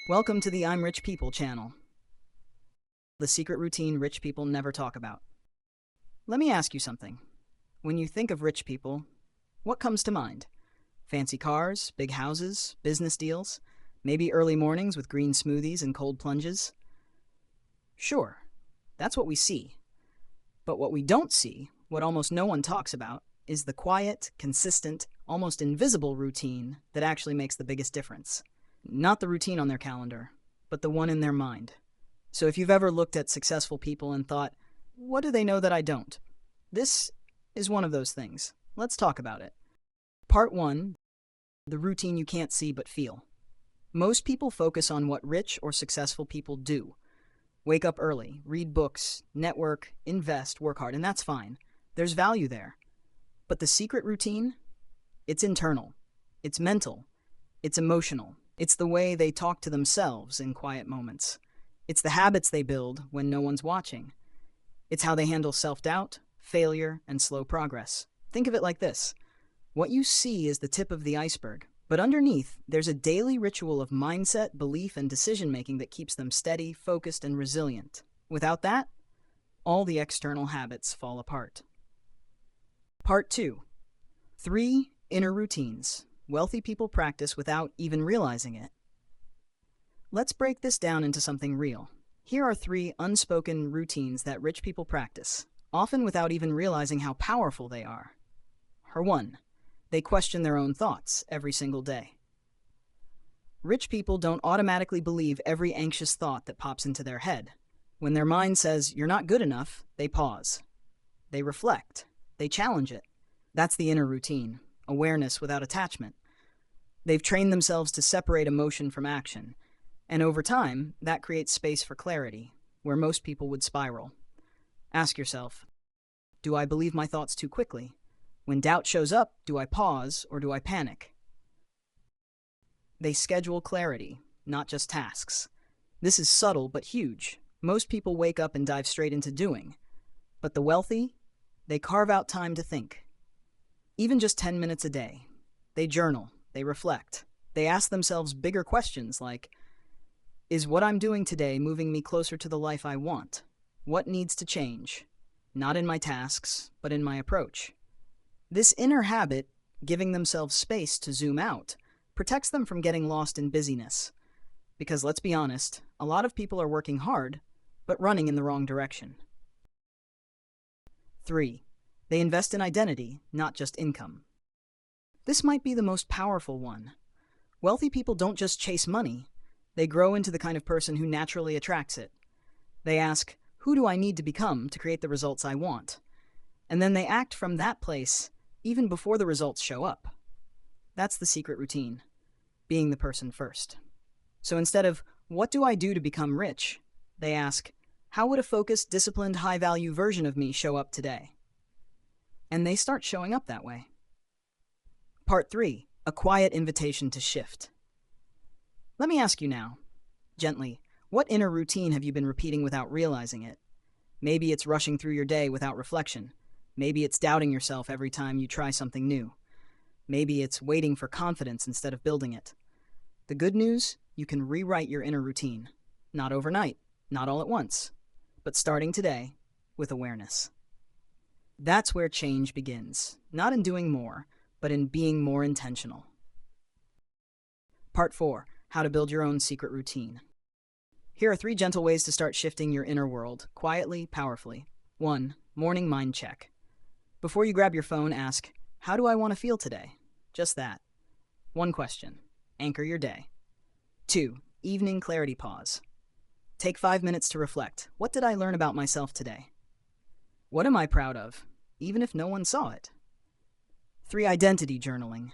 Welcome to the I'm Rich People channel, the secret routine rich people never talk about. Let me ask you something. When you think of rich people, what comes to mind? Fancy cars, big houses, business deals, maybe early mornings with green smoothies and cold plunges? Sure, that's what we see. But what we don't see, what almost no one talks about, is the quiet, consistent, almost invisible routine that actually makes the biggest difference. Not the routine on their calendar, but the one in their mind. So if you've ever looked at successful people and thought, what do they know that I don't? This is one of those things. Let's talk about it. Part 1, the routine you can't see but feel. Most people focus on what rich or successful people do. Wake up early, read books, network, invest, work hard, and that's fine. There's value there. But the secret routine? It's internal. It's mental. It's emotional. It's the way they talk to themselves in quiet moments. It's the habits they build when no one's watching. It's how they handle self-doubt, failure, and slow progress. Think of it like this. What you see is the tip of the iceberg, but underneath, there's a daily ritual of mindset, belief, and decision-making that keeps them steady, focused, and resilient. Without that, all the external habits fall apart. Part 2. 3 inner routines wealthy people practice without even realizing it. Let's break this down into something real. Here are 3 unspoken routines that rich people practice, often without even realizing how powerful they are. 1. They question their own thoughts every single day. Rich people don't automatically believe every anxious thought that pops into their head. When their mind says, "You're not good enough," they pause. They reflect. They challenge it. That's the inner routine, awareness without attachment. They've trained themselves to separate emotion from action, and over time, that creates space for clarity, where most people would spiral. Ask yourself, do I believe my thoughts too quickly? When doubt shows up, do I pause or do I panic? They schedule clarity, not just tasks. This is subtle but huge. Most people wake up and dive straight into doing. But the wealthy, they carve out time to think. Even just 10 minutes a day. They journal, they reflect. They ask themselves bigger questions like, is what I'm doing today moving me closer to the life I want? What needs to change? Not in my tasks, but in my approach. This inner habit, giving themselves space to zoom out, protects them from getting lost in busyness. Because let's be honest, a lot of people are working hard, but running in the wrong direction. 3. They invest in identity, not just income. This might be the most powerful one. Wealthy people don't just chase money. They grow into the kind of person who naturally attracts it. They ask, who do I need to become to create the results I want? And then they act from that place, even before the results show up. That's the secret routine, being the person first. So instead of, what do I do to become rich? They ask, how would a focused, disciplined, high-value version of me show up today? And they start showing up that way. Part 3, a quiet invitation to shift. Let me ask you now, gently, what inner routine have you been repeating without realizing it? Maybe it's rushing through your day without reflection. Maybe it's doubting yourself every time you try something new. Maybe it's waiting for confidence instead of building it. The good news, you can rewrite your inner routine. Not overnight, not all at once, but starting today with awareness. That's where change begins, not in doing more, but in being more intentional. Part 4, how to build your own secret routine. Here are 3 gentle ways to start shifting your inner world, quietly, powerfully. 1, morning mind check. Before you grab your phone, ask, how do I want to feel today? Just that. 1 question. Anchor your day. 2, evening clarity pause. Take 5 minutes to reflect. What did I learn about myself today? What am I proud of, even if no one saw it? 3, identity journaling.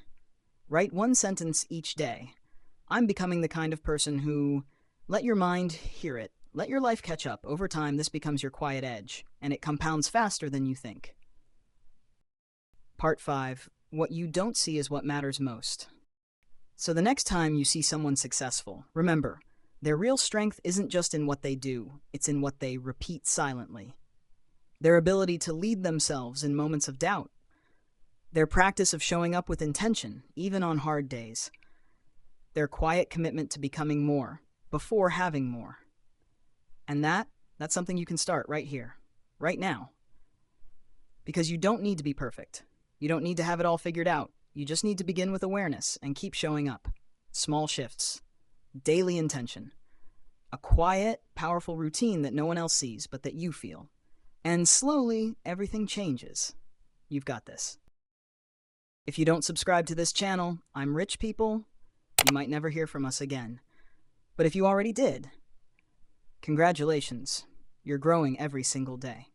Write 1 sentence each day. I'm becoming the kind of person who... Let your mind hear it. Let your life catch up. Over time, this becomes your quiet edge, and it compounds faster than you think. Part 5, what you don't see is what matters most. So the next time you see someone successful, remember, their real strength isn't just in what they do, it's in what they repeat silently. Their ability to lead themselves in moments of doubt. Their practice of showing up with intention, even on hard days. Their quiet commitment to becoming more, before having more. And that's something you can start right here, right now. Because you don't need to be perfect. You don't need to have it all figured out. You just need to begin with awareness and keep showing up. Small shifts, daily intention, a quiet, powerful routine that no one else sees but that you feel. And slowly, everything changes. You've got this. If you don't subscribe to this channel, I'm Rich People. You might never hear from us again. But if you already did, congratulations. You're growing every single day.